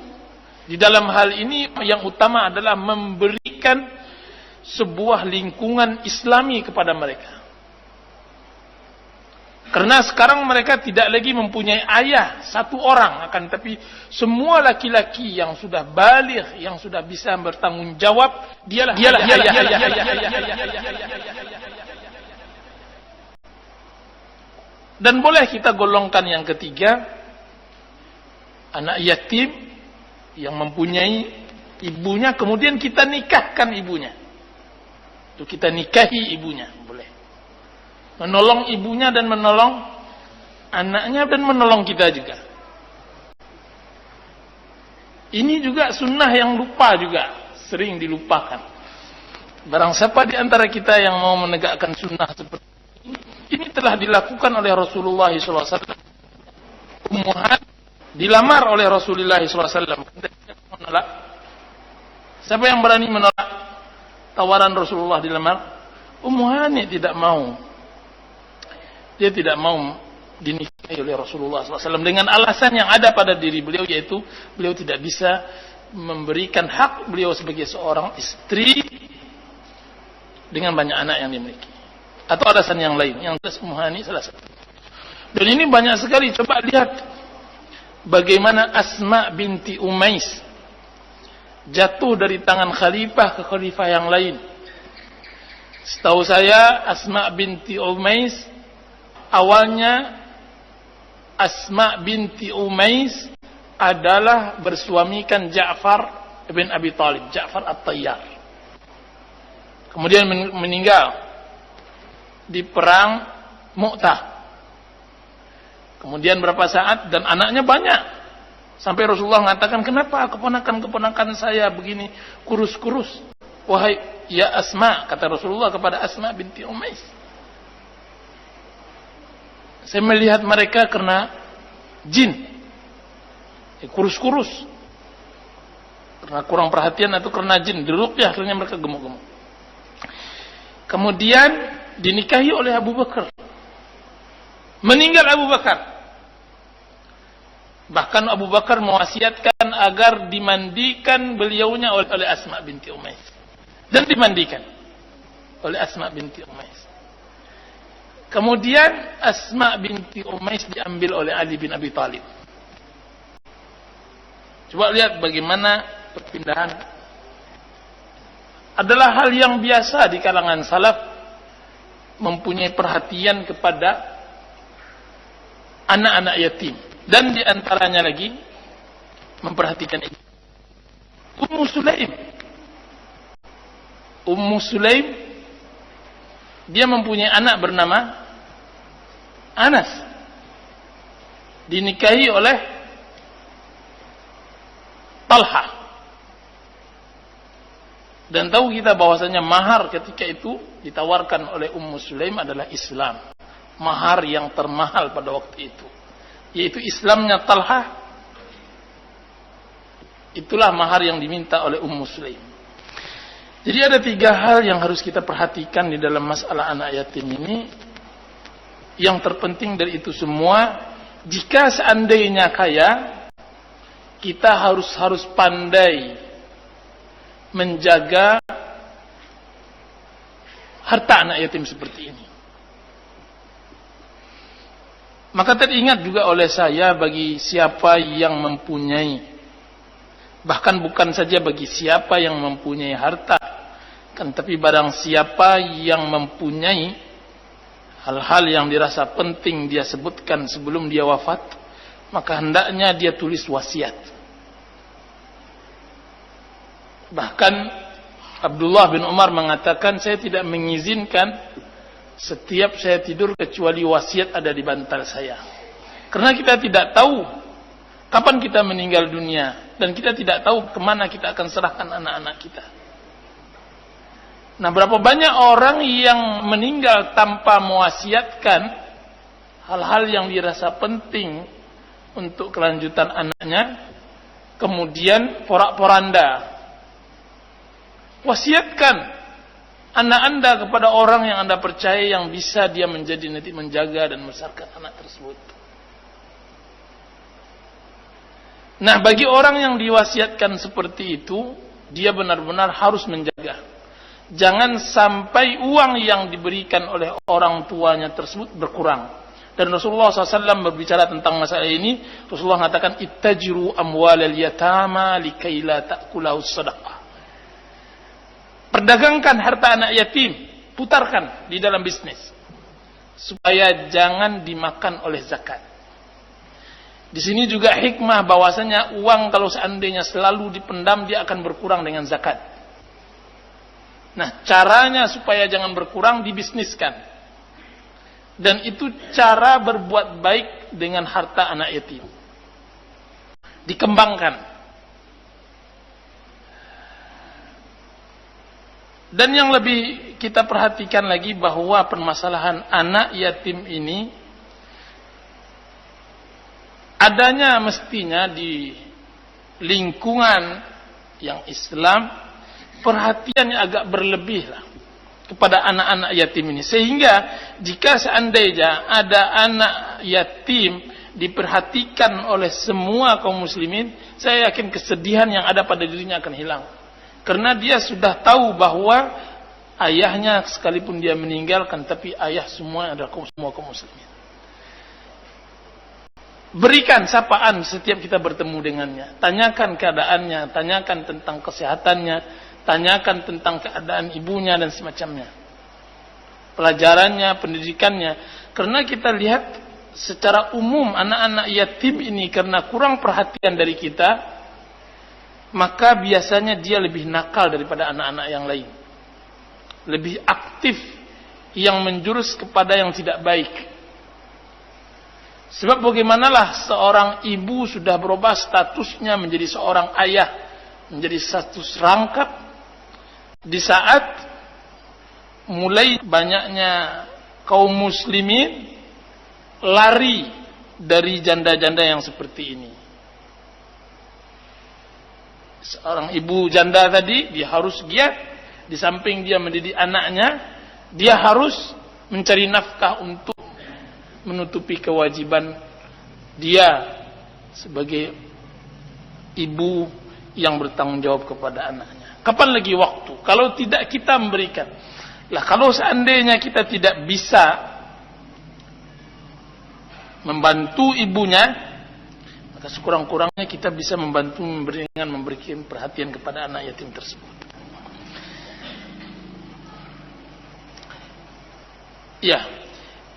di dalam hal ini yang utama adalah memberikan sebuah lingkungan islami kepada mereka. Karena sekarang mereka tidak lagi mempunyai ayah satu orang, akan tapi semua laki-laki yang sudah baligh, yang sudah bisa bertanggung jawab, dialah ayah. Dan boleh kita golongkan yang ketiga, anak yatim yang mempunyai ibunya, kemudian kita nikahkan ibunya. Itu kita nikahi ibunya, boleh. Menolong ibunya dan menolong anaknya dan menolong kita juga. Ini juga sunnah yang lupa juga, sering dilupakan. Barang siapa di antara kita yang mau menegakkan sunnah seperti ini telah dilakukan oleh Rasulullah SAW. Ummu Hani dilamar oleh Rasulullah SAW. Menolak. Siapa yang berani menolak tawaran Rasulullah dilamar? Ummu Hani tidak mau. Dia tidak mau dinikahi oleh Rasulullah SAW dengan alasan yang ada pada diri beliau, yaitu beliau tidak bisa memberikan hak beliau sebagai seorang istri dengan banyak anak yang dimiliki, atau alasan yang lain. Yang jelas Ummu Hani salah satu. Dan ini banyak sekali. Coba lihat bagaimana Asma binti Umais jatuh dari tangan khalifah ke khalifah yang lain. Setahu saya Asma binti Umais, awalnya Asma binti Umais adalah bersuamikan Ja'far bin Abi Thalib, Ja'far At-Tayyar. Kemudian meninggal di perang Mu'tah. Kemudian berapa saat dan anaknya banyak. Sampai Rasulullah mengatakan, kenapa keponakan-keponakan saya begini kurus-kurus? Wahai ya Asma, kata Rasulullah kepada Asma binti Umais, saya melihat mereka kena jin, kurus-kurus, karena kurang perhatian atau karena jin, diruqyah akhirnya mereka gemuk-gemuk. Kemudian dinikahi oleh Abu Bakar. Meninggal Abu Bakar. Bahkan Abu Bakar mewasiatkan agar dimandikan beliaunya oleh Asma binti Umais. Dan dimandikan oleh Asma binti Umais. Kemudian Asma binti Umais diambil oleh Ali bin Abi Thalib. Coba lihat bagaimana perpindahan. Adalah hal yang biasa di kalangan salaf mempunyai perhatian kepada anak-anak yatim. Dan di antaranya lagi memperhatikan itu. Ummu Sulaim dia mempunyai anak bernama Anas, dinikahi oleh Talha. Dan tahu kita bahwasanya mahar ketika itu ditawarkan oleh Ummu Sulaim adalah Islam. Mahar yang termahal pada waktu itu, yaitu Islamnya Talha. Itulah mahar yang diminta oleh Ummu Sulaim. Jadi ada 3 hal yang harus kita perhatikan di dalam masalah anak yatim ini. Yang terpenting dari itu semua, jika seandainya kaya, kita harus pandai menjaga harta anak yatim seperti ini. Maka teringat juga oleh saya bagi siapa yang mempunyai, bahkan bukan saja bagi siapa yang mempunyai harta, kan tapi barang siapa yang mempunyai hal-hal yang dirasa penting dia sebutkan sebelum dia wafat, maka hendaknya dia tulis wasiat. Bahkan Abdullah bin Umar mengatakan, saya tidak mengizinkan setiap saya tidur kecuali wasiat ada di bantal saya. Karena kita tidak tahu kapan kita meninggal dunia, dan kita tidak tahu kemana kita akan serahkan anak-anak kita. Nah, berapa banyak orang yang meninggal tanpa mewasiatkan hal-hal yang dirasa penting untuk kelanjutan anaknya, kemudian porak-poranda. Wasiatkan anak Anda kepada orang yang Anda percaya, yang bisa dia menjadi nanti menjaga dan membesarkan anak tersebut. Nah, bagi orang yang diwasiatkan seperti itu, dia benar-benar harus menjaga. Jangan sampai uang yang diberikan oleh orang tuanya tersebut berkurang. Dan Rasulullah SAW berbicara tentang masalah ini. Rasulullah mengatakan, ittajiru amwalal yatama likai la ta'kulahu sadaqah. Perdagangkan harta anak yatim, putarkan di dalam bisnis, supaya jangan dimakan oleh zakat. Di sini juga hikmah bahwasanya uang kalau seandainya selalu dipendam, dia akan berkurang dengan zakat. Nah, caranya supaya jangan berkurang, dibisniskan. Dan itu cara berbuat baik dengan harta anak yatim. Dikembangkan. Dan yang lebih kita perhatikan lagi, bahwa permasalahan anak yatim ini adanya mestinya di lingkungan yang Islam, perhatiannya agak berlebih lah kepada anak-anak yatim ini. Sehingga jika seandainya ada anak yatim diperhatikan oleh semua kaum muslimin, saya yakin kesedihan yang ada pada dirinya akan hilang. Karena dia sudah tahu bahwa ayahnya sekalipun dia meninggalkan, tapi ayah semua adalah semua kaum muslimin. Berikan sapaan setiap kita bertemu dengannya. Tanyakan keadaannya, tanyakan tentang kesehatannya, tanyakan tentang keadaan ibunya dan semacamnya. Pelajarannya, pendidikannya. Karena kita lihat secara umum anak-anak yatim ini karena kurang perhatian dari kita, maka biasanya dia lebih nakal daripada anak-anak yang lain. Lebih aktif, yang menjurus kepada yang tidak baik. Sebab bagaimanalah seorang ibu sudah berubah statusnya menjadi seorang ayah, menjadi status rangkap, di saat mulai banyaknya kaum muslimin lari dari janda-janda yang seperti ini. Seorang ibu janda tadi, dia harus giat, di samping dia mendidik anaknya, dia harus mencari nafkah untuk menutupi kewajiban dia sebagai ibu yang bertanggung jawab kepada anaknya. Kapan lagi waktu? Kalau tidak kita memberikan. Lah, kalau seandainya kita tidak bisa membantu ibunya, maka sekurang-kurangnya kita bisa membantu dengan memberikan perhatian kepada anak yatim tersebut. Ya,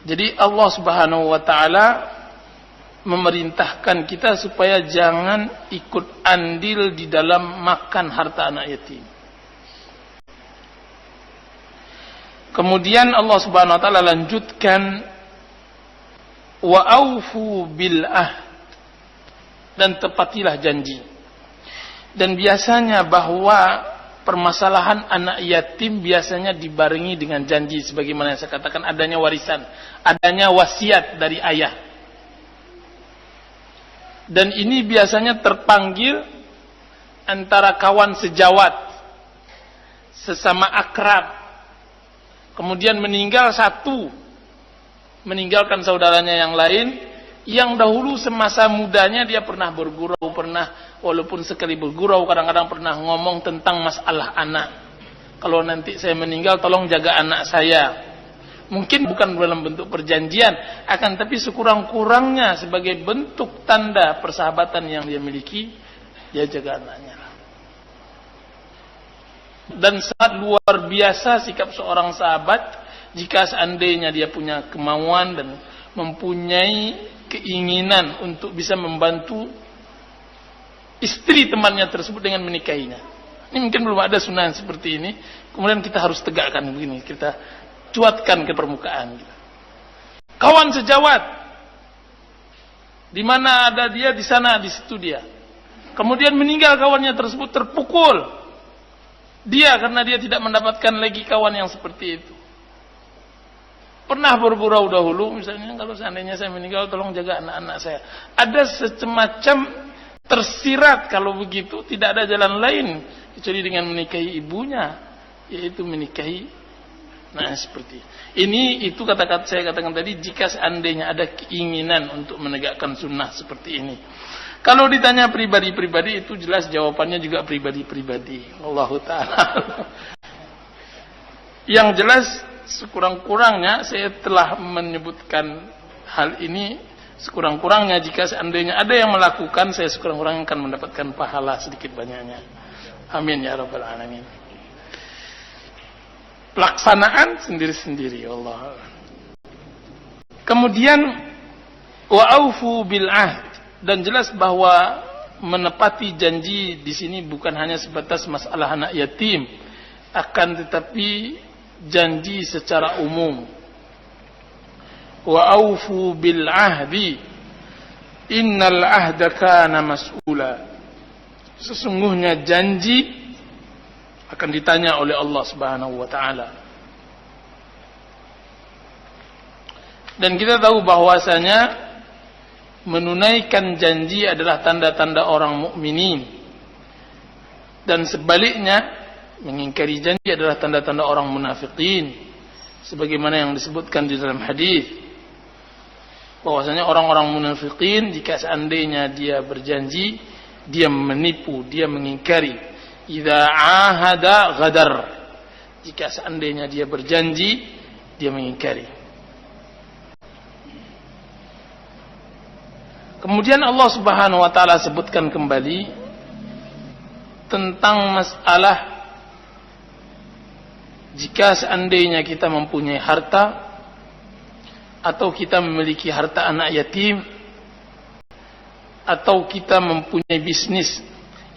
jadi Allah Subhanahu wa taala memerintahkan kita supaya jangan ikut andil di dalam makan harta anak yatim. Kemudian Allah Subhanahu wa taala lanjutkan, wa aufu bil ahd, dan tepatilah janji. Dan biasanya bahwa permasalahan anak yatim biasanya dibarengi dengan janji, sebagaimana yang saya katakan, adanya warisan, adanya wasiat dari ayah. Dan ini biasanya terpanggil antara kawan sejawat, sesama akrab. Kemudian meninggal satu, meninggalkan saudaranya yang lain, yang dahulu semasa mudanya dia pernah bergurau, pernah walaupun sekali bergurau, kadang-kadang pernah ngomong tentang masalah anak. Kalau nanti saya meninggal tolong jaga anak saya. Mungkin bukan dalam bentuk perjanjian, akan tapi sekurang-kurangnya sebagai bentuk tanda persahabatan yang dia miliki, dia jaga anaknya. Dan sangat luar biasa sikap seorang sahabat jika seandainya dia punya kemauan dan mempunyai keinginan untuk bisa membantu istri temannya tersebut dengan menikahinya. Ini mungkin belum ada sunnah seperti ini. Kemudian kita harus tegakkan begini, kita cuatkan ke permukaan. Kawan sejawat, di mana ada dia, di sana, di situ dia. Kemudian meninggal kawannya tersebut, terpukul dia karena dia tidak mendapatkan lagi kawan yang seperti itu. Pernah bergurau dahulu, misalnya kalau seandainya saya meninggal tolong jaga anak-anak saya. Ada semacam tersirat kalau begitu, tidak ada jalan lain kecuali dengan menikahi ibunya, yaitu menikahi. Nah seperti ini, itu kata-kata saya katakan tadi, jika seandainya ada keinginan untuk menegakkan sunnah seperti ini. Kalau ditanya pribadi-pribadi, itu jelas jawabannya juga pribadi-pribadi. Allahu ta'ala. Yang jelas sekurang-kurangnya saya telah menyebutkan hal ini, sekurang-kurangnya jika seandainya ada yang melakukan, saya sekurang-kurangnya akan mendapatkan pahala sedikit banyaknya. Amin ya rabbal alamin. Pelaksanaan sendiri-sendiri, Allah. Kemudian wa aufu bil ahd, dan jelas bahwa menepati janji di sini bukan hanya sebatas masalah anak yatim, akan tetapi janji secara umum. Wa aufu bil ahdi innal ahda kana mas'ula. Sesungguhnya janji akan ditanya oleh Allah Subhanahu wa taala. Dan kita tahu bahwasanya menunaikan janji adalah tanda-tanda orang mukminin, dan sebaliknya mengingkari janji adalah tanda-tanda orang munafikin, sebagaimana yang disebutkan di dalam hadis bahwasanya orang-orang munafikin jika seandainya dia berjanji, dia menipu, dia mengingkari. Idza ahada ghadar, jika seandainya dia berjanji, dia mengingkari. Kemudian Allah Subhanahu wa taala sebutkan kembali tentang masalah jika seandainya kita mempunyai harta atau kita memiliki harta anak yatim atau kita mempunyai bisnis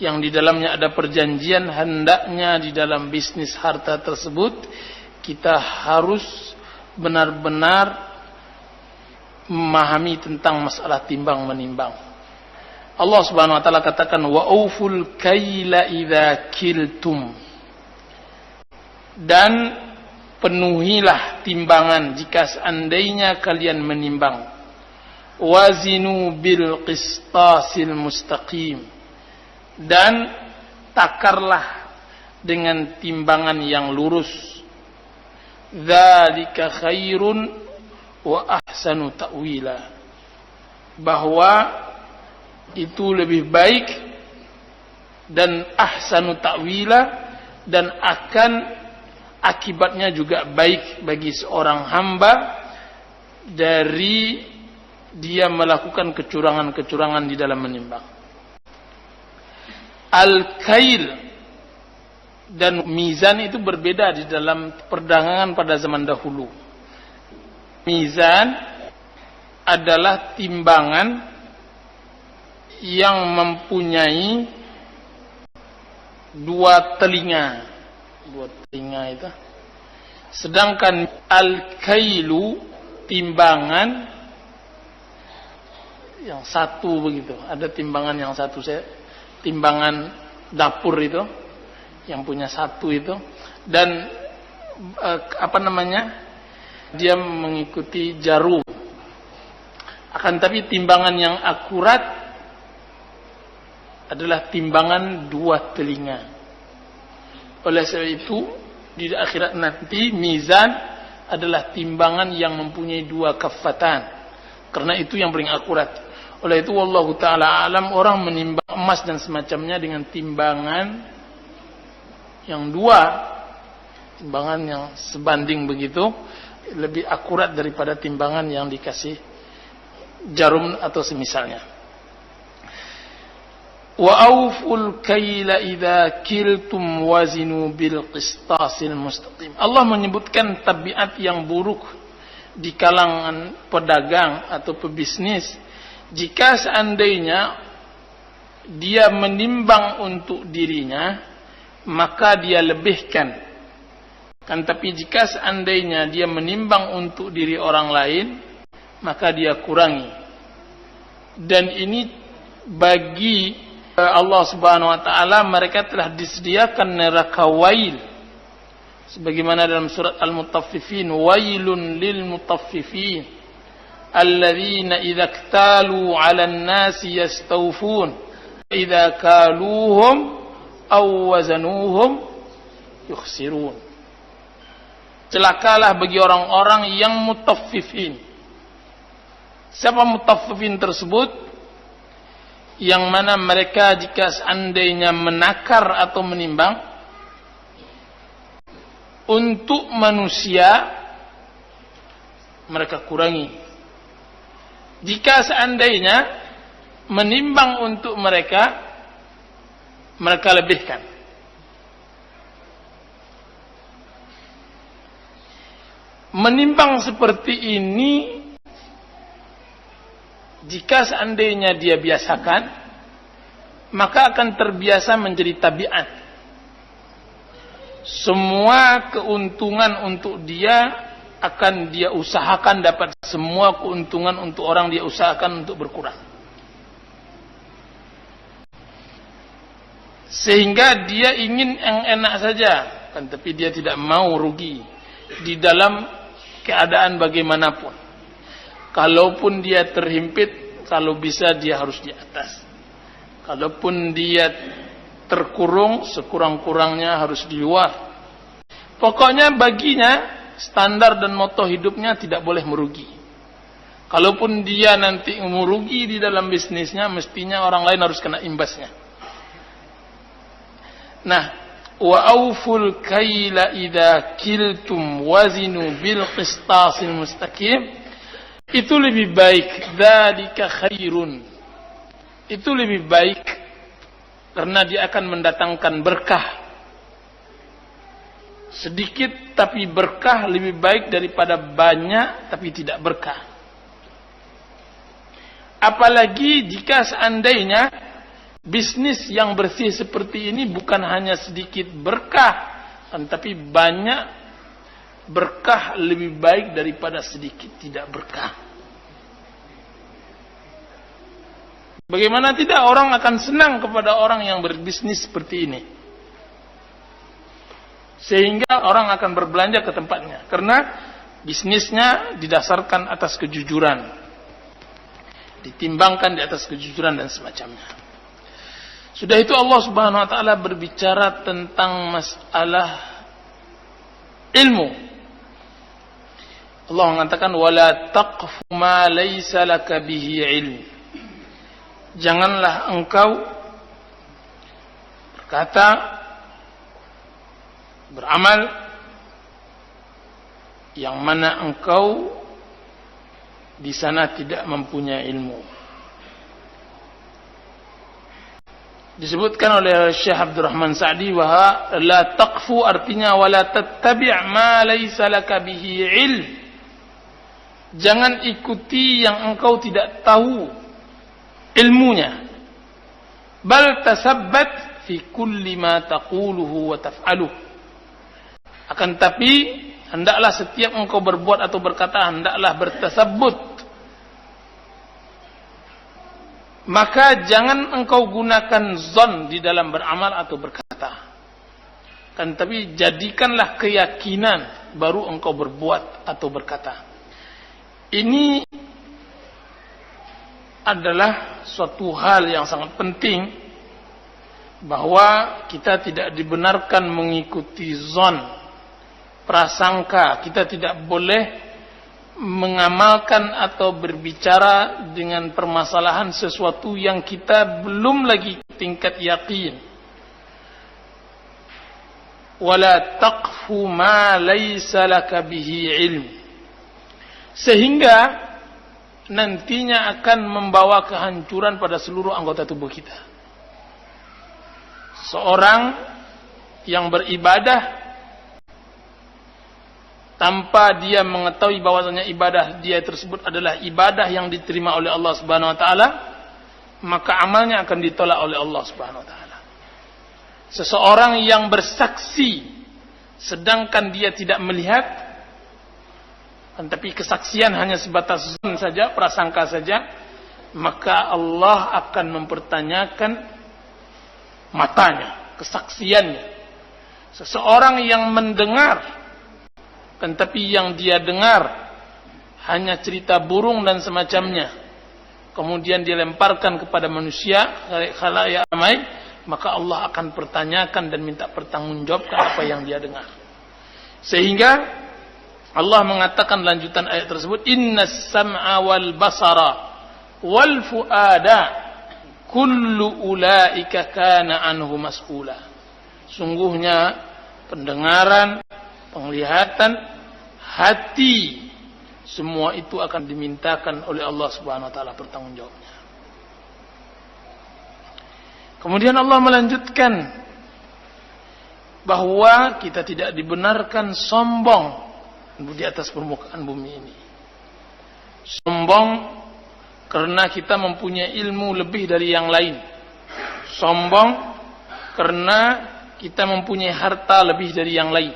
yang di dalamnya ada perjanjian, hendaknya di dalam bisnis harta tersebut kita harus benar-benar memahami tentang masalah timbang menimbang. Allah Subhanahu wa taala katakan wa auful kaila idza kiltum, dan penuhilah timbangan jika seandainya kalian menimbang. Wazinu bil qistasil mustaqim, dan takarlah dengan timbangan yang lurus. Dzalika khairun wa ahsanu ta'wila, bahwa itu lebih baik dan ahsanu ta'wila, dan akan akibatnya juga baik bagi seorang hamba dari dia melakukan kecurangan-kecurangan di dalam menimbang. Al-kail dan mizan itu berbeda di dalam perdagangan pada zaman dahulu. Mizan adalah timbangan yang mempunyai dua telinga itu. Sedangkan al-kailu timbangan yang satu begitu. Ada timbangan yang satu, timbangan dapur itu yang punya satu itu, dan dia mengikuti jarum. Akan tapi timbangan yang akurat adalah timbangan dua telinga. Oleh sebab itu di akhirat nanti mizan adalah timbangan yang mempunyai dua kaffatan, karena itu yang paling akurat. Oleh itu wallahu taala alam, orang menimbang emas dan semacamnya dengan timbangan yang dua, timbangan yang sebanding begitu, lebih akurat daripada timbangan yang dikasih jarum atau semisalnya. Wa auful kaila idza kiltum wazinu bil qistasil mustaqim. Allah menyebutkan tabiat yang buruk di kalangan pedagang atau pebisnis. Jika seandainya dia menimbang untuk dirinya, maka dia lebihkan. Kan tapi jika seandainya dia menimbang untuk diri orang lain, maka dia kurangi. Dan ini bagi Allah Subhanahu wa taala, mereka telah disediakan neraka wail. Sebagaimana dalam surat Al-Mutaffifin, wailun lil mutaffifin alladzina idza iktalu 'alan nasi yastawfun idza kaluhum aw wazanuhum yukhsirun. Celakalah bagi orang-orang yang mutaffifin. Siapa mutaffifin tersebut? Yang mana mereka jika seandainya menakar atau menimbang untuk manusia, mereka kurangi. Jika seandainya menimbang untuk mereka, mereka lebihkan. Menimbang seperti ini, jika seandainya dia biasakan, maka akan terbiasa menjadi tabiat. Semua keuntungan untuk dia akan dia usahakan dapat, semua keuntungan untuk orang dia usahakan untuk berkurang. Sehingga dia ingin yang enak saja, kan, tapi dia tidak mau rugi di dalam keadaan bagaimanapun. Kalaupun dia terhimpit, kalau bisa dia harus di atas. Kalaupun dia terkurung, sekurang-kurangnya harus di luar. Pokoknya baginya standar dan moto hidupnya tidak boleh merugi. Kalaupun dia nanti merugi di dalam bisnisnya, mestinya orang lain harus kena imbasnya. Nah, wa auful kaila idza kiltum wazinu bil qistasil mustaqim. Itu lebih baik, dzalika khairun. Itu lebih baik karena dia akan mendatangkan berkah. Sedikit tapi berkah lebih baik daripada banyak tapi tidak berkah. Apalagi jika seandainya bisnis yang bersih seperti ini bukan hanya sedikit berkah, tapi banyak berkah, lebih baik daripada sedikit tidak berkah. Bagaimana tidak orang akan senang kepada orang yang berbisnis seperti ini. Sehingga orang akan berbelanja ke tempatnya. Karena bisnisnya didasarkan atas kejujuran. Ditimbangkan di atas kejujuran dan semacamnya. Sudah itu Allah Subhanahu wa taala berbicara tentang masalah ilmu. Allah mengatakan wala taqfu ma laysa laka bihi ilm. Janganlah engkau berkata, beramal yang mana engkau di sana tidak mempunyai ilmu. Disebutkan oleh Syekh Abdurrahman Sa'di, wa la taqfu, artinya wala tattabi' ma laysa laka bihi ilm. Jangan ikuti yang engkau tidak tahu ilmunya. Bal tasabbat fi kulli ma taquluhu wa taf'aluh. Akan tapi hendaklah setiap engkau berbuat atau berkata, hendaklah bertasabbut. Maka jangan engkau gunakan zon di dalam beramal atau berkata. Kan tapi jadikanlah keyakinan baru engkau berbuat atau berkata. Ini adalah suatu hal yang sangat penting, bahwa kita tidak dibenarkan mengikuti zon, prasangka. Kita tidak boleh mengamalkan atau berbicara dengan permasalahan sesuatu yang kita belum lagi tingkat yakin. Wala taqfu ma laysa laka bihi ilm. Sehingga nantinya akan membawa kehancuran pada seluruh anggota tubuh kita. Seorang yang beribadah tanpa dia mengetahui bahwasanya ibadah dia tersebut adalah ibadah yang diterima oleh Allah Subhanahu wa taala, maka amalnya akan ditolak oleh Allah Subhanahu wa taala. Seseorang yang bersaksi sedangkan dia tidak melihat, tapi kesaksian hanya sebatas zon saja, prasangka saja, maka Allah akan mempertanyakan matanya, kesaksiannya. Seseorang yang mendengar tapi yang dia dengar hanya cerita burung dan semacamnya, kemudian dilemparkan kepada manusia, khalayak ramai, maka Allah akan pertanyakan dan minta pertanggungjawabkan apa yang dia dengar. Sehingga Allah mengatakan lanjutan ayat tersebut, innas sam'a wal basara wal fuada kullu ulaika kana anhu mas'ula. Sungguhnya pendengaran, penglihatan, hati, semua itu akan dimintakan oleh Allah Subhanahu wa taala pertanggungjawabnya. Kemudian Allah melanjutkan bahwa kita tidak dibenarkan sombong di atas permukaan bumi ini. Sombong karena kita mempunyai ilmu lebih dari yang lain. Sombong karena kita mempunyai harta lebih dari yang lain.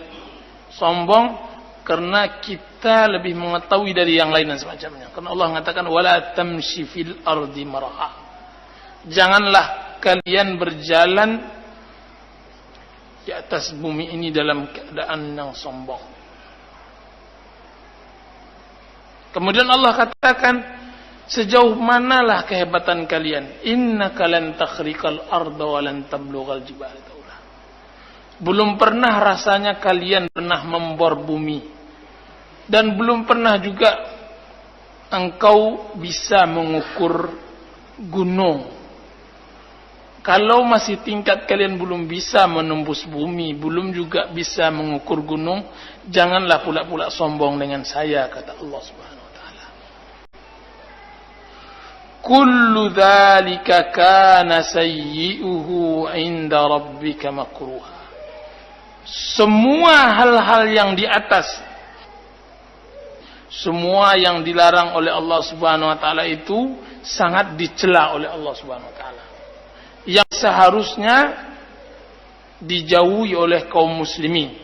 Sombong karena kita lebih mengetahui dari yang lain dan semacamnya. Karena Allah mengatakan wala tamshi fil ardi maraha. Janganlah kalian berjalan di atas bumi ini dalam keadaan yang sombong. Kemudian Allah katakan, sejauh manalah kehebatan kalian? Innaka lan takhriqal arda wa lan tablughal jibala. Belum pernah rasanya kalian pernah membor bumi, dan belum pernah juga engkau bisa mengukur gunung. Kalau masih tingkat kalian belum bisa menembus bumi, belum juga bisa mengukur gunung, janganlah pula sombong dengan saya, kata Allah Subhanahu wa taala. Kullu dzalika kana sayyi'uhu 'inda rabbika makruha. Semua hal-hal yang di atas, semua yang dilarang oleh Allah Subhanahu wa taala itu sangat dicela oleh Allah Subhanahu wa taala, yang seharusnya dijauhi oleh kaum muslimin.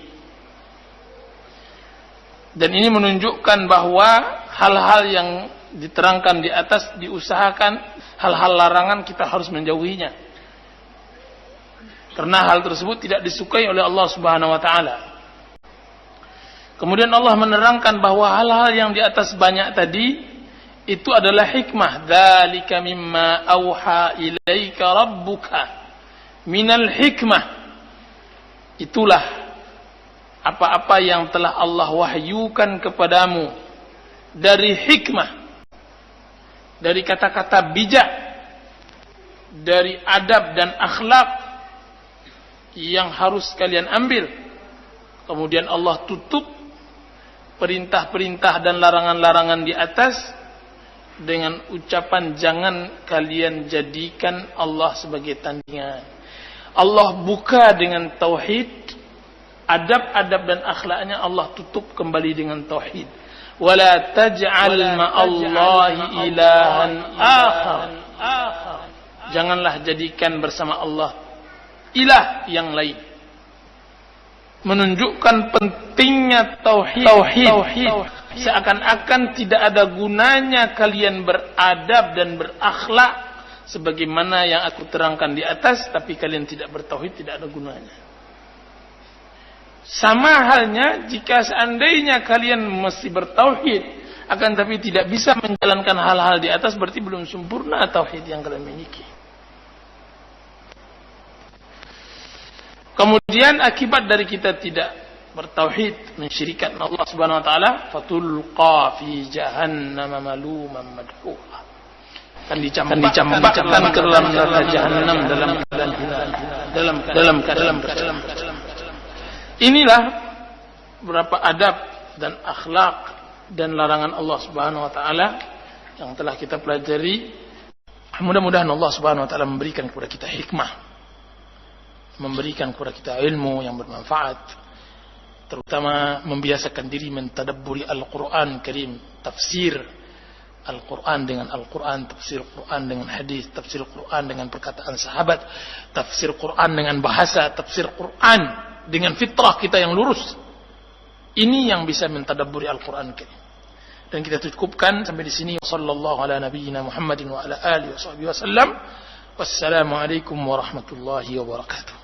Dan ini menunjukkan bahwa hal-hal yang diterangkan di atas diusahakan, hal-hal larangan kita harus menjauhinya. Karena hal tersebut tidak disukai oleh Allah Subhanahu wa taala. Kemudian Allah menerangkan bahwa hal-hal yang di atas banyak tadi itu adalah hikmah. Dzalika mimma auha ilaika rabbuka minal hikmah. Itulah apa-apa yang telah Allah wahyukan kepadamu dari hikmah, dari kata-kata bijak, dari adab dan akhlak yang harus kalian ambil. Kemudian Allah tutup perintah-perintah dan larangan-larangan di atas dengan ucapan jangan kalian jadikan Allah sebagai tandingan. Allah buka dengan tauhid, adab-adab dan akhlaknya Allah tutup kembali dengan tauhid. Wala taj'al ma'allahi ilahan akhar. Janganlah jadikan bersama Allah ilah yang lain. Menunjukkan pentingnya tauhid. Seakan-akan tidak ada gunanya kalian beradab dan berakhlak sebagaimana yang aku terangkan di atas, tapi kalian tidak bertauhid, tidak ada gunanya. Sama halnya jika seandainya kalian mesti bertauhid, akan tapi tidak bisa menjalankan hal-hal di atas, berarti belum sempurna tauhid yang kalian miliki. Kemudian akibat dari kita tidak bertauhid, mensyirikkan Allah Subhanahu wa taala, fatulqa fi jahannam maluman madhuha. Akan dicampakkan ke dalam neraka jahanam dalam keadaan bersalah. Inilah beberapa adab dan akhlak dan larangan Allah Subhanahu wa taala yang telah kita pelajari. Mudah-mudahan Allah Subhanahu wa taala memberikan kepada kita hikmah, memberikan kepada kita ilmu yang bermanfaat, terutama membiasakan diri mentadabburi Al-Quran Karim, tafsir Al-Quran dengan Al-Quran, tafsir Quran dengan hadis, tafsir Quran dengan perkataan sahabat, tafsir Quran dengan bahasa, tafsir Quran dengan fitrah kita yang lurus. Ini yang bisa mentadabburi Al-Quran Karim. Dan kita cukupkan sampai di sini. Wassallallahu ala nabiyyina Muhammadin wa ala alihi wa sahbihi wasallam. Wassalamu alaikum warahmatullahi wabarakatuh.